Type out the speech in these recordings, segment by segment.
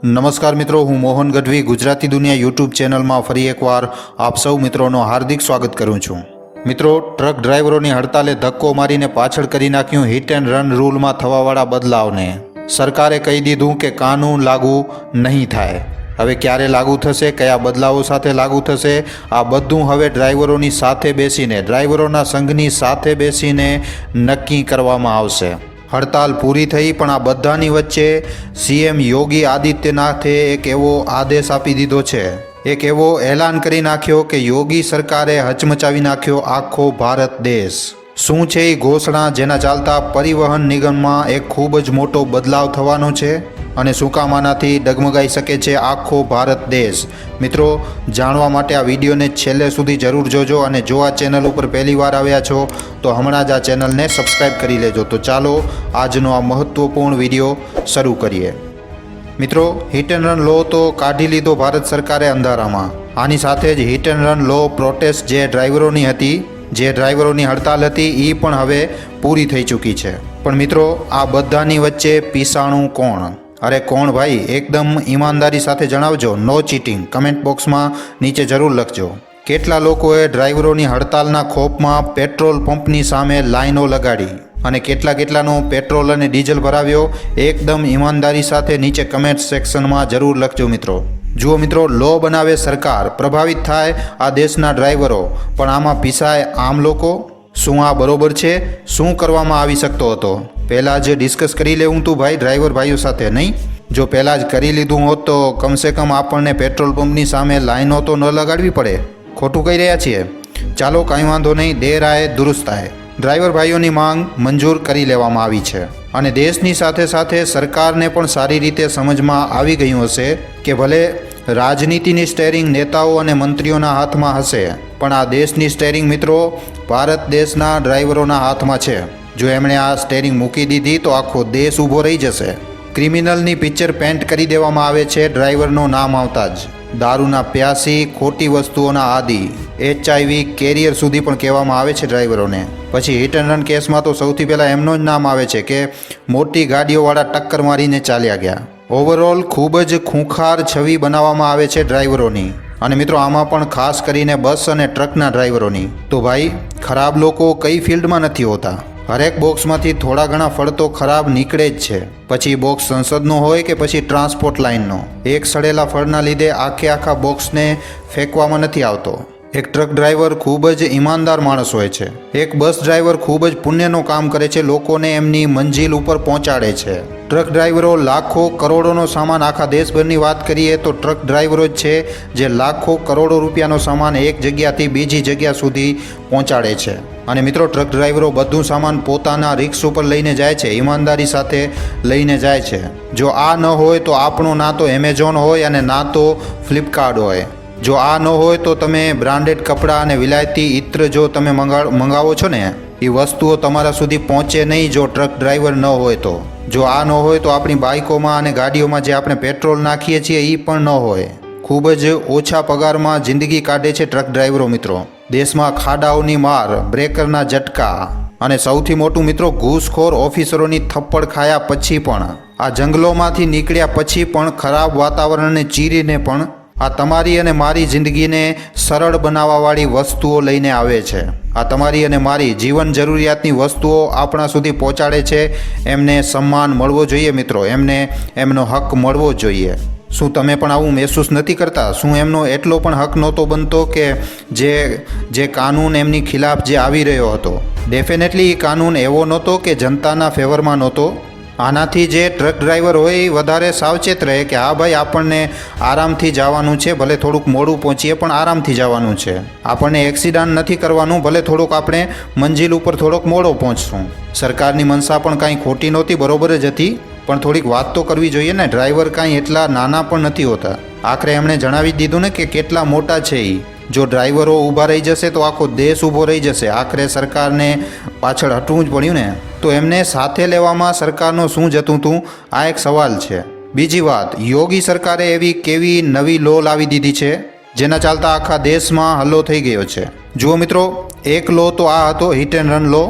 નમસ્કાર મિત્રો, હું મોહન ગઢવી ગુજરાતી દુનિયા યુટ્યુબ ચેનલમાં ફરી એકવાર આપ સૌ મિત્રોનો હાર્દિક સ્વાગત કરું છું। મિત્રો, ટ્રક ડ્રાઈવરોની હડતાલે ધક્કો મારીને પાછળ કરી નાખ્યું હિટ એન્ડ રન રૂલમાં થવાવાળા બદલાવને। સરકારે કહી દીધું કે કાનૂન લાગુ નહીં થાય। હવે ક્યારે લાગુ થશે, કયા બદલાવો સાથે લાગુ થશે, આ બધું હવે ડ્રાઈવરોની સાથે બેસીને, ડ્રાઈવરોના સંઘની સાથે બેસીને નક્કી કરવામાં આવશે। હડતાલ પૂરી થઈ, પણ આ બધાની વચ્ચે સીએમ યોગી આદિત્યનાથે એક એવો આદેશ આપી દીધો છે, એક એવો એલાન કરી નાખ્યો કે યોગી સરકારે હચમચાવી નાખ્યો આખો ભારત દેશ। શું છે એ ઘોષણા, જેના ચાલતા પરિવહન નિગમમાં એક ખૂબ જ મોટો બદલાવ થવાનો છે અને શું કામ આનાથી ડગમગાઈ શકે છે આખો ભારત દેશ। મિત્રો, જાણવા માટે આ વિડીયોને છેલ્લે સુધી જરૂર જોજો અને જો આ ચેનલ ઉપર પહેલી વાર આવ્યા છો તો હમણાં જ આ ચેનલને સબસ્ક્રાઈબ કરી લેજો। તો ચાલો આજનો આ મહત્વપૂર્ણ વિડીયો શરૂ કરીએ। મિત્રો, હિટ એન્ડ રન લો તો કાઢી લીધો ભારત સરકારે અંધારામાં। આની સાથે જ hit and run law protest જે ડ્રાઈવરોની હતી, જે ડ્રાઈવરોની હડતાલ હતી, એ પણ હવે પૂરી થઈ ચૂકી છે। પણ મિત્રો, આ બધાની વચ્ચે પીસાણું કોણ? અરે કોણ ભાઈ, એકદમ ઈમાનદારી સાથે જણાવજો, નો ચીટિંગ। કમેન્ટ બોક્સમાં નીચે જરૂર લખજો। કેટલા લોકોએ ડ્રાઈવરોની હડતાલના ખોફમાં પેટ્રોલ પંપની સામે લાઈનો લગાડી અને કેટલાનો પેટ્રોલ અને ડીઝલ ભરાવ્યો? એકદમ ઈમાનદારી સાથે નીચે કમેન્ટ સેક્શનમાં જરૂર લખજો મિત્રો। જુઓ મિત્રો, લો બનાવે સરકાર, પ્રભાવિત થાય આ દેશના ડ્રાઈવરો, પણ આમાં પીસાય આમ લોકો। શું આ બરોબર છે? શું કરવામાં આવી શકતો હતો? પહેલાં જ ડિસ્કસ કરી લેવું તું ભાઈ ડ્રાઈવર ભાઈઓ સાથે, નહીં? જો પહેલાં જ કરી લીધું હોત તો કમસે કમ આપણને પેટ્રોલ પંપની સામે લાઈનો તો ન લગાડવી પડે। ખોટું કહી રહ્યા છીએ? ચાલો કાંઈ વાંધો નહીં, દેર આએ દુરુસ્ત આએ। ડ્રાઈવર ભાઈઓની માંગ મંજૂર કરી લેવામાં આવી છે અને દેશની સાથે સાથે સરકારને પણ સારી રીતે સમજમાં આવી ગયું હશે કે ભલે રાજનીતિની સ્ટેરિંગ નેતાઓ અને મંત્રીઓના હાથમાં હશે, પણ આ દેશની સ્ટેરિંગ મિત્રો ભારત દેશના ડ્રાઈવરોના હાથમાં છે। જો એમણે આ સ્ટેરિંગ મૂકી દીધી તો આખો દેશ ઊભો રહી જશે। ક્રિમિનલની પિક્ચર પેન્ટ કરી દેવામાં આવે છે ડ્રાઈવરનું નામ આવતા જ। દારૂના પ્યાસી, ખોટી વસ્તુઓના આદિ, HIV કેરિયર સુધી પણ કહેવામાં આવે છે ડ્રાઈવરોને। પછી હિટ એન્ડ રન કેસમાં તો સૌથી પહેલાં એમનો જ નામ આવે છે કે મોટી ગાડીઓવાળા ટક્કર મારીને ચાલ્યા ગયા। ઓવરઓલ ખૂબ જ ખૂંખાર છબી બનાવવામાં આવે છે ડ્રાઈવરોની, અને મિત્રો આમાં પણ ખાસ કરીને બસ અને ટ્રકના ડ્રાઈવરોની। તો ભાઈ, ખરાબ લોકો કઈ ફિલ્ડમાં નથી હોતા? હરેક બોક્સમાંથી થોડા ઘણા ફળ તો ખરાબ નીકળે જ છે। પછી બોક્સ સંસદનો હોય કે પછી ટ્રાન્સપોર્ટ લાઇનનો, એક સડેલા ફળના લીધે આખા બોક્સને ફેંકવામાં નથી આવતો। એક ટ્રક ડ્રાઈવર ખૂબ જ ઈમાનદાર માણસ હોય છે। એક બસ ડ્રાઈવર ખૂબ જ પુણ્યનું કામ કરે છે, લોકોને એમની મંજિલ ઉપર પહોંચાડે છે। ટ્રક ડ્રાઈવરો લાખો કરોડોનો સામાન, આખા દેશભરની વાત કરીએ તો ટ્રક ડ્રાઈવરો જ છે જે લાખો કરોડો રૂપિયાનો સામાન એક જગ્યાથી બીજી જગ્યા સુધી પહોંચાડે છે। અને મિત્રો, ટ્રક ડ્રાઈવરો બધું સામાન પોતાના રિક્ષ ઉપર લઈને જાય છે, ઈમાનદારી સાથે લઈને જાય છે। જો આ ન હોય તો આપણો ના તો એમેઝોન હોય અને ના તો ફ્લિપકાર્ટ હોય। જો આ ન હોય તો તમે બ્રાન્ડેડ કપડાં અને વિલાયતી ઇત્ર જો તમે મંગાવો છો ને, એ વસ્તુઓ તમારા સુધી પહોંચે નહીં જો ટ્રક ડ્રાઈવર ન હોય તો। જો આ ન હોય તો આપણી બાઇકોમાં અને ગાડીઓમાં જે આપણે પેટ્રોલ નાખીએ છીએ એ પણ ન હોય। ખૂબ જ ઓછા પગારમાં જિંદગી કાઢે છે ટ્રક ડ્રાઈવરો મિત્રો। દેશમાં ખાડાઓની માર, બ્રેકરના ઝટકા અને સૌથી મોટું મિત્રો ઘૂસખોર ઓફિસરોની થપ્પડ ખાયા પછી પણ, આ જંગલોમાંથી નીકળ્યા પછી પણ, ખરાબ વાતાવરણને ચીરીને પણ આ તમારી અને મારી જિંદગીને સરળ બનાવવાવાળી વસ્તુઓ લઈને આવે છે। આ તમારી અને મારી જીવન જરૂરિયાતની વસ્તુઓ આપણા સુધી પહોંચાડે છે। એમને સન્માન મળવો જોઈએ મિત્રો, એમને એમનો હક મળવો જોઈએ। શું તમે પણ આવું મહેસૂસ નથી કરતા? શું એમનો એટલો પણ હક નહોતો બનતો કે જે કાનૂન એમની ખિલાફ જે આવી રહ્યો હતો, ડેફિનેટલી એ કાનૂન એવો નહોતો કે જનતાના ફેવરમાં નહોતો। આનાથી જે ટ્રક ડ્રાઈવર હોય એ વધારે સાવચેત રહે કે હા ભાઈ, આપણને આરામથી જવાનું છે, ભલે થોડુંક મોડું પહોંચીએ પણ આરામથી જવાનું છે। આપણને એક્સિડન્ટ નથી કરવાનું, ભલે થોડુંક આપણે મંજિલ ઉપર થોડોક મોડો પહોંચશું। સરકારની મનસા પણ કાંઈ ખોટી નહોતી, બરોબર જ હતી, પણ થોડીક વાત તો કરવી જોઈએ ને। ડ્રાઈવર કાંઈ એટલા નાના પણ નથી હોતા। આખરે એમણે જણાવી દીધું ને કે કેટલા મોટા છે એ। જો ડ્રાઈવરો ઊભા રહી જશે તો આખો દેશ ઊભો રહી જશે। આખરે સરકારને પાછળ હટવું જ પડ્યું ને, તો એમને સાથે લેવામાં સરકારનું શું જતું હતું? આ એક સવાલ છે। બીજી વાત, યોગી સરકારે એવી કેવી નવી લો લાવી દીધી છે જેના ચાલતા આખા દેશમાં હલ્લો થઈ ગયો છે। જુઓ મિત્રો, એક લો તો આ હતો હિટ એન્ડ રન લો।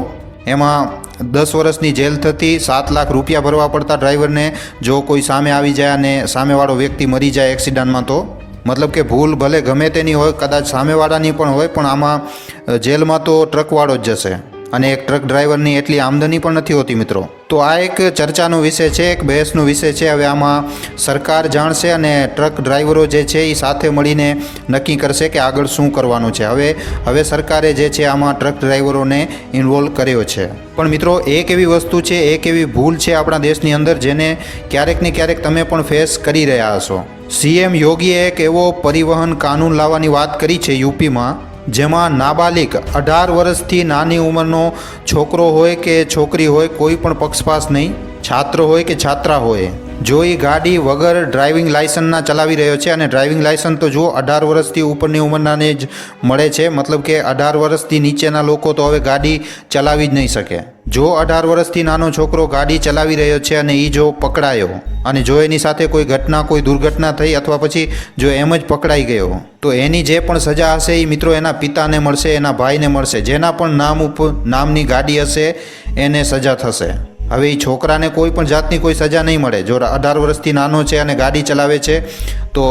એમાં 10 વર્ષની જેલ થતી, 7 લાખ રૂપિયા ભરવા પડતા ડ્રાઈવરને જો કોઈ સામે આવી જાય અને સામેવાળો વ્યક્તિ મરી જાય એક્સિડન્ટમાં. તો મતલબ કે ભૂલ ભલે ગમે તેની હોય, કદાચ સામેવાળાની પણ હોય, પણ આમાં જેલમાં તો ટ્રકવાળો જ જશે. અને એક ટ્રક ડ્રાઈવરની એટલી આમદની પણ નથી હોતી મિત્રો. તો આ એક ચર્ચાનો વિષય છે, એક બહેસનો વિષય છે. હવે આમાં સરકાર જાણશે અને ટ્રક ડ્રાઈવરો જે છે એ સાથે મળીને નક્કી કરશે કે આગળ શું કરવાનું છે. હવે સરકારે જે છે આમાં ટ્રક ડ્રાઈવરોને ઇન્વોલ્વ કર્યો છે. પણ મિત્રો એક એવી વસ્તુ છે, એક એવી ભૂલ છે આપણા દેશની અંદર જેને ક્યારેક ને ક્યારેક તમે પણ ફેસ કરી રહ્યા હશો. સીએમ યોગીએ એક એવો પરિવહન કાનૂન લાવવાની વાત કરી છે યુપીમાં, જેમાં નાબાલિગ 18 વર્ષથી નાની ઉંમરનો છોકરો હોય કે છોકરી હોય, કોઈ પણ પક્ષપાત નહીં, છાત્ર હોય કે છાત્રા હોય, જો એ ગાડી વગર ડ્રાઇવિંગ લાયસન્સના ચલાવી રહ્યો છે, અને ડ્રાઇવિંગ લાયસન્સ તો જુઓ 18 વર્ષથી ઉપરની ઉંમરનાને જ મળે છે. મતલબ કે 18 વર્ષથી નીચેના લોકો તો હવે ગાડી ચલાવી જ નહીં શકે. જો 18 વર્ષથી નાનો છોકરો ગાડી ચલાવી રહ્યો છે અને એ જો પકડાયો અને જો એની સાથે કોઈ ઘટના, કોઈ દુર્ઘટના થઈ, અથવા પછી જો એમ જ પકડાઈ ગયો, તો એની જે પણ સજા હશે એ મિત્રો એના પિતાને મળશે, એના ભાઈને મળશે. જેના પણ નામની ગાડી હશે એને સજા થશે. હવે એ છોકરાને કોઈ પણ જાતની કોઈ સજા નહીં મળે. જો 18 વર્ષથી નાનો છે અને ગાડી ચલાવે છે તો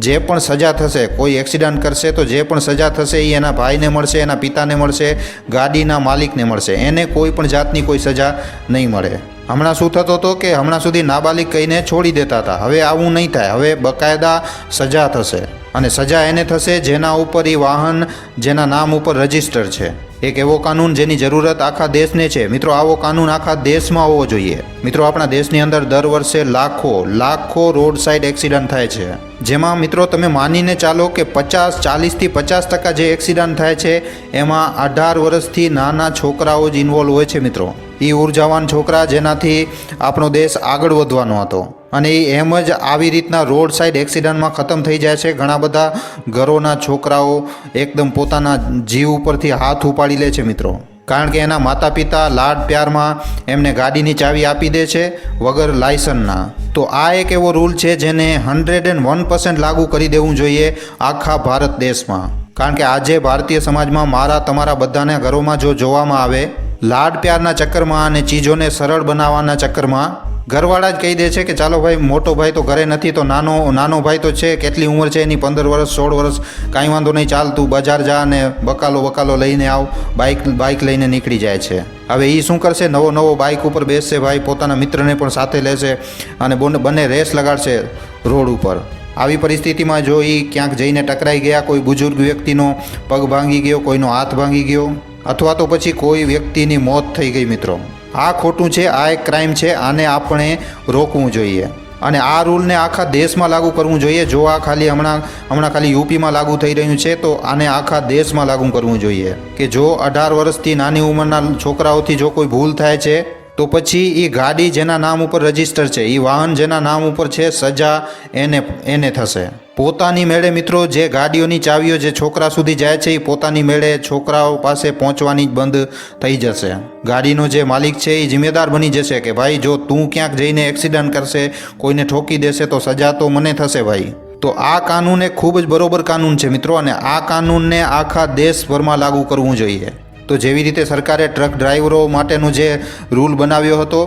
જે પણ સજા થશે, કોઈ એક્સિડન્ટ કરશે તો જે પણ સજા થશે એ એના ભાઈને મળશે, એના પિતાને મળશે, ગાડીના માલિકને મળશે. એને કોઈ પણ જાતની કોઈ સજા નહીં મળે. હમણાં શું થતો હતો કે હમણાં સુધી નાબાલિગ કહીને છોડી દેતા હતા. હવે આવું નહીં થાય. હવે બકાયદા સજા થશે, અને સજા એને થશે જેના ઉપર એ વાહન જેના નામ ઉપર રજિસ્ટર છે. એક એવો કાનૂન જેની જરૂરત આખા દેશને છે મિત્રો. આવો કાનૂન આખા દેશમાં હોવો જોઈએ મિત્રો. આપણા દેશની અંદર દર વર્ષે લાખો રોડ સાઇડ એક્સિડન્ટ થાય છે, જેમાં મિત્રો તમે માનીને ચાલો કે 40થી 50% જે એક્સિડન્ટ થાય છે એમાં 18 વર્ષથી નાના છોકરાઓ જ ઇન્વોલ્વ હોય છે મિત્રો. એ ઉર્જાવાન છોકરા જેનાથી આપણો દેશ આગળ વધવાનો હતો, અને એ એમ જ આવી રીતના રોડ સાઇડ એક્સિડન્ટમાં ખતમ થઈ જાય છે. ઘણા બધા ઘરોના છોકરાઓ એકદમ પોતાના જીવ ઉપરથી હાથ ઉપાડી લે છે મિત્રો, કારણ કે એના માતા પિતા લાડ પ્યારમાં એમને ગાડીની ચાવી આપી દે છે વગર લાયસન્સના. તો આ એક એવો રૂલ છે જેને 101% લાગુ કરી દેવું જોઈએ આખા ભારત દેશમાં. કારણ કે આજે ભારતીય સમાજમાં મારા તમારા બધાના ઘરોમાં જો જોવામાં આવે, લાડ પ્યારના ચક્કરમાં અને ચીજોને સરળ બનાવવાના ચક્કરમાં ઘરવાળા જ કહી દે છે કે ચાલો ભાઈ, મોટો ભાઈ તો ઘરે નથી તો નાનો ભાઈ તો છે, કેટલી ઉંમર છે એની, 15 વર્ષ 16 વર્ષ, કાંઈ વાંધો નહીં, ચાલ તું બજાર જા અને બકાલો લઈને આવ. બાઇક લઈને નીકળી જાય છે. હવે એ શું કરશે? નવો બાઇક ઉપર બેસશે ભાઈ, પોતાના મિત્રને પણ સાથે લેશે અને બંને રેસ લગાડશે રોડ ઉપર. આવી પરિસ્થિતિમાં જો એ ક્યાંક જઈને ટકરાઈ ગયા, કોઈ બુજુર્ગ વ્યક્તિનો પગ ભાંગી ગયો, કોઈનો હાથ ભાંગી ગયો, અથવા તો પછી કોઈ વ્યક્તિની મોત થઈ ગઈ મિત્રો, આ ખોટું છે. આ એક ક્રાઇમ છે. આને આપણે રોકવું જોઈએ, અને આ રૂલને આખા દેશમાં લાગુ કરવું જોઈએ. જો આ હમણાં ખાલી યુપીમાં લાગુ થઈ રહ્યું છે, તો આને આખા દેશમાં લાગુ કરવું જોઈએ કે જો 18 વર્ષથી નાની ઉંમરના છોકરાઓથી જો કોઈ ભૂલ થાય છે, તો પછી એ ગાડી જેના નામ ઉપર રજિસ્ટર છે, એ વાહન જેના નામ ઉપર છે, સજા એને થશે. પોતાની મેળે મિત્રો જે ગાડીઓની ચાવીઓ જે છોકરા સુધી જાય છે, એ પોતાની મેળે છોકરાઓ પાસે પહોંચવાની જ બંધ થઈ જશે. ગાડીનો જે માલિક છે એ જિમ્મેદાર બની જશે કે ભાઈ જો તું ક્યાંક જઈને એક્સિડન્ટ કરશે, કોઈને ઠોકી દેશે તો સજા તો મને થશે ભાઈ. તો આ કાનૂન એક ખૂબ જ બરોબર કાનૂન છે મિત્રો, અને આ કાનૂનને આખા દેશભરમાં લાગુ કરવું જોઈએ. તો જેવી રીતે સરકારે ટ્રક ડ્રાઈવરો માટેનો જે રૂલ બનાવ્યો હતો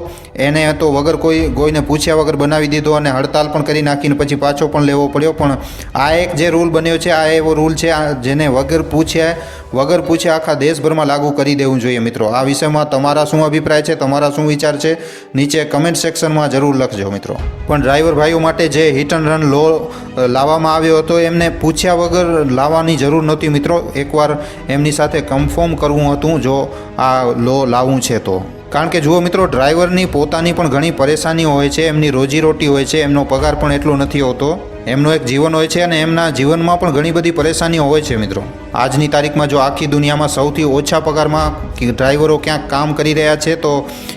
એને તો વગર કોઈને પૂછ્યા વગર બનાવી દીધો, અને હડતાલ પણ કરી નાખીને પછી પાછો પણ લેવો પડ્યો. પણ આ એક જે રૂલ બન્યો છે, આ એવો રૂલ છે જેને વગર પૂછ્યા આખા દેશભરમાં લાગુ કરી દેવું જોઈએ મિત્રો. આ વિષયમાં તમારા શું અભિપ્રાય છે, તમારા શું વિચાર છે, નીચે કમેન્ટ સેક્શનમાં જરૂર લખજો મિત્રો. પણ ડ્રાઈવર ભાઈઓ માટે જે હિટ એન્ડ રન લો લાવવામાં આવ્યો હતો, એમને પૂછ્યા વગર લાવવાની જરૂર નહોતી મિત્રો. એકવાર એમની સાથે કન્ફર્મ કરવું હતું જો આ લો લાવવું છે તો. કારણ કે જુઓ મિત્રો, ડ્રાઈવરની પોતાની પણ ઘણી પરેશાનીઓ હોય છે, એમની રોજીરોટી હોય છે, એમનો પગાર પણ એટલો નથી હોતો, એમનું એક જીવન હોય છે, અને એમના જીવનમાં પણ ઘણી બધી પરેશાનીઓ હોય છે મિત્રો. આજની તારીખમાં જો આખી દુનિયામાં સૌથી ઓછા પગારમાં ડ્રાઈવરો ક્યાંક કામ કરી રહ્યા છે તો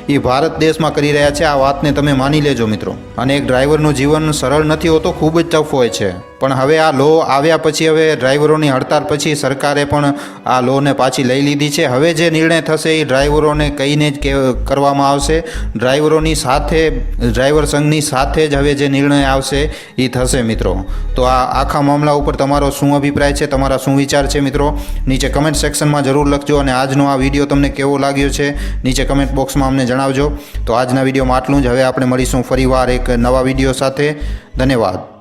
એ ભારત દેશમાં કરી રહ્યા છે. આ વાતને તમે માની લેજો મિત્રો. અને એક ડ્રાઈવરનું જીવન સરળ નથી હોતો, ખૂબ જ ટફ હોય છે. પણ હવે આ લો આવ્યા પછી, હવે ડ્રાઈવરોની હડતાળ પછી સરકારે પણ આ લોને પાછી લઈ લીધી છે. હવે જે નિર્ણય થશે એ ડ્રાઈવરોને કહીને જ કરવામાં આવશે. ડ્રાઈવરોની સાથે, ડ્રાઈવર સંઘની સાથે જ હવે જે નિર્ણય આવશે એ થશે મિત્રો. તો આ આખા મામલા ઉપર તમારો શું અભિપ્રાય છે, તમારા શું વિચાર છે મિત્રો નીચે કમેન્ટ સેક્શનમાં જરૂર લખજો અને આજનો આ વિડીયો તમને કેવો લાગ્યો છે નીચે કમેન્ટ બોક્સમાં અમને જણાવજો. તો આજના વિડીયોમાં આટલું જ. હવે આપણે મળીશું ફરીવાર એક નવા વિડીયો સાથે. ધન્યવાદ.